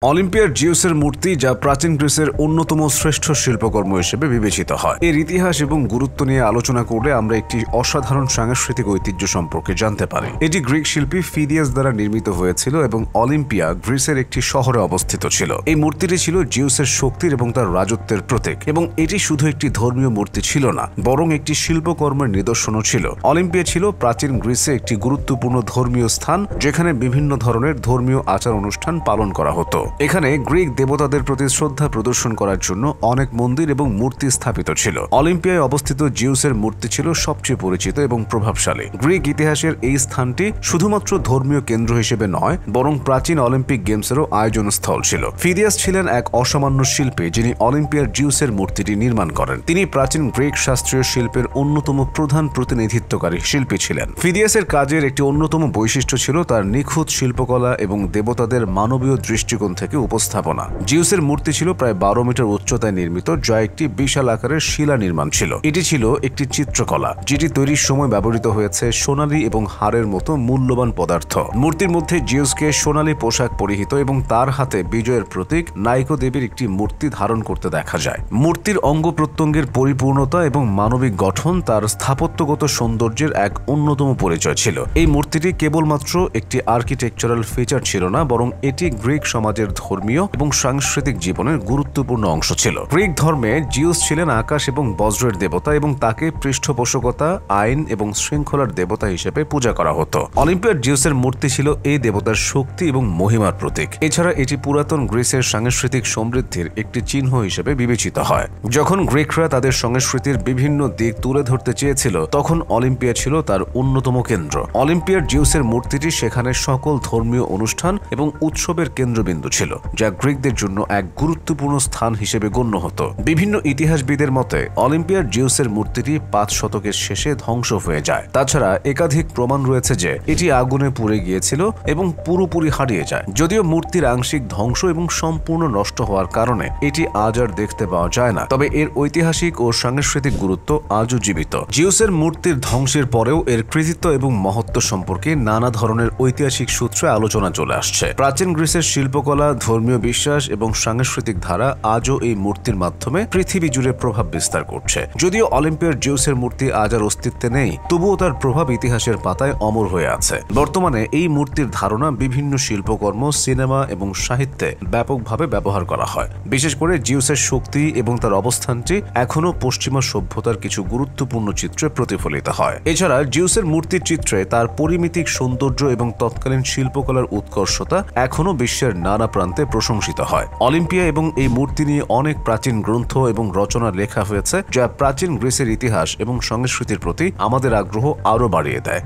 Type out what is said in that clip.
অলিম্পিয়ার জিউসের মূর্তি যা প্রাচীন গ্রিসের অন্যতম শ্রেষ্ঠ শিল্পকর্ম হিসেবে বিবেচিত হয়। এর ইতিহাস এবং গুরুত্ব নিয়ে আলোচনা করলে আমরা একটি অসাধারণ সাংস্কৃতিক ঐতিহ্য সম্পর্কে জানতে পারি। এটি গ্রিক শিল্পী ফিদিয়াস দ্বারা নির্মিত হয়েছিল এবং অলিম্পিয়া গ্রিসের একটি শহরে অবস্থিত ছিল। এই মূর্তিটি ছিল জিউসের শক্তির এবং তার রাজত্বের প্রতীক, এবং এটি শুধু একটি ধর্মীয় মূর্তি ছিল না, বরং একটি শিল্পকর্মের নিদর্শনও ছিল। অলিম্পিয়া ছিল প্রাচীন গ্রিসে একটি গুরুত্বপূর্ণ ধর্মীয় স্থান, যেখানে বিভিন্ন ধরনের ধর্মীয় আচার অনুষ্ঠান পালন করা হতো। এখানে গ্রিক দেবতাদের প্রতি শ্রদ্ধা প্রদর্শন করার জন্য অনেক মন্দির এবং মূর্তি স্থাপিত ছিল। অলিম্পিয়ায় অবস্থিত জিউসের মূর্তি ছিল সবচেয়ে পরিচিত এবং প্রভাবশালী। গ্রিক ইতিহাসের এই স্থানটি শুধুমাত্র ধর্মীয় কেন্দ্র হিসেবে নয়, বরং প্রাচীন অলিম্পিক গেমসেরও আয়োজন স্থল ছিল। ফিদিয়াস ছিলেন এক অসামান্য শিল্পী, যিনি অলিম্পিয়ার জিউসের মূর্তিটি নির্মাণ করেন। তিনি প্রাচীন গ্রিক শাস্ত্রীয় শিল্পের অন্যতম প্রধান প্রতিনিধিত্বকারী শিল্পী ছিলেন। ফিদিয়াসের কাজের একটি অন্যতম বৈশিষ্ট্য ছিল তার নিখুঁত শিল্পকলা এবং দেবতাদের মানবীয় দৃষ্টিকোণ থেকে উপস্থাপনা। জিউসের মূর্তি ছিল প্রায় 12 মিটার উচ্চতায় নির্মিত, যা একটি বিশাল আকারের শিলা নির্মাণ ছিল। এটি ছিল একটি চিত্রকলা, যেটি তৈরির সময় ব্যবহৃত হয়েছে সোনালী এবং হাড়ের মতো মূল্যবান পদার্থ। মূর্তির মধ্যে জিউসকে সোনালী পোশাক পরিহিত এবং তার হাতে বিজয়ের প্রতীক নাইকো দেবীর একটি মূর্তি ধারণ করতে দেখা যায়। মূর্তির অঙ্গ প্রত্যঙ্গের পরিপূর্ণতা এবং মানবিক গঠন তার স্থাপত্যগত সৌন্দর্যের এক অন্যতম পরিচয় ছিল। এই মূর্তিটি কেবলমাত্র একটি আর্কিটেকচারাল ফিচার ছিল না, বরং এটি গ্রিক সমাজের ধর্মীয় এবং সাংস্কৃতিক জীবনের গুরুত্বপূর্ণ অংশ ছিল। গ্রিক ধর্মে জিউস ছিলেন আকাশ এবং বজ্রের দেবতা, এবং তাকে পৃষ্ঠপোষকতা, আইন এবং শৃঙ্খলার দেবতা হিসেবে পূজা করা হতো। অলিম্পিয়ার জিউসের মূর্তি ছিল এই দেবতার শক্তি এবং মহিমার প্রতীক। এছাড়া এটি পুরাতন গ্রিসের সাংস্কৃতিক সমৃদ্ধির একটি চিহ্ন হিসেবে বিবেচিত হয়। যখন গ্রিকরা তাদের সংস্কৃতির বিভিন্ন দিক তুলে ধরতে চেয়েছিল, তখন অলিম্পিয়া ছিল তার অন্যতম কেন্দ্র। অলিম্পিয়ার জিউসের মূর্তিটি সেখানে সকল ধর্মীয় অনুষ্ঠান এবং উৎসবের কেন্দ্রবিন্দু ছিল, যা গ্রিকদের জন্য এক গুরুত্বপূর্ণ স্থান হিসেবে গণ্য হতো। বিভিন্ন ইতিহাসবিদের মতে অলিম্পিয়ার জিউসের মূর্তিটি 5 শতকের শেষে ধ্বংস হয়ে যায়। তাছাড়া একাধিক প্রমাণ রয়েছে যে এটি আগুনে পুড়ে গিয়েছিল এবং পুরোপুরি হারিয়ে যায়। যদিও মূর্তির আংশিক ধ্বংস এবং সম্পূর্ণ নষ্ট হওয়ার কারণে এটি আজ আর দেখতে পাওয়া যায় না, তবে এর ঐতিহাসিক ও সাংস্কৃতিক গুরুত্ব আজও জীবিত। জিউসের মূর্তির ধ্বংসের পরেও এর কৃতিত্ব এবং মহত্ব সম্পর্কে নানা ধরনের ঐতিহাসিক সূত্রে আলোচনা চলে আসছে। প্রাচীন গ্রিসের শিল্পকলা, ধর্মীয় বিশ্বাস এবং সাংস্কৃতিক ধারা আজও এই মূর্তির মাধ্যমে পৃথিবী জুড়ে প্রভাব বিস্তার করছে। যদিও অলিম্পিয়ার জিউসের মূর্তি আজ আর অস্তিত্বে নেই, তবুও তার প্রভাব ইতিহাসের পাতায় অমর হয়ে আছে। বর্তমানে এই মূর্তির ধারণা বিভিন্ন শিল্পকর্ম, সিনেমা এবং সাহিত্যে ব্যাপকভাবে ব্যবহার করা হয়। বিশেষ করে জিউসের শক্তি এবং তার অবস্থানটি এখনও পশ্চিমা সভ্যতার কিছু গুরুত্বপূর্ণ চিত্রে প্রতিফলিত হয়। এছাড়া জিউসের মূর্তির চিত্রে তার পরিমিতিক সৌন্দর্য এবং তৎকালীন শিল্পকলার উৎকর্ষতা এখনও বিশ্বের নানা প্রান্তে প্রশংসিত হয়। অলিম্পিয়া এবং এই মূর্তি নিয়ে অনেক প্রাচীন গ্রন্থ এবং রচনা লেখা হয়েছে, যা প্রাচীন গ্রিসের ইতিহাস এবং সংস্কৃতির প্রতি আমাদের আগ্রহ আরও বাড়িয়ে দেয়।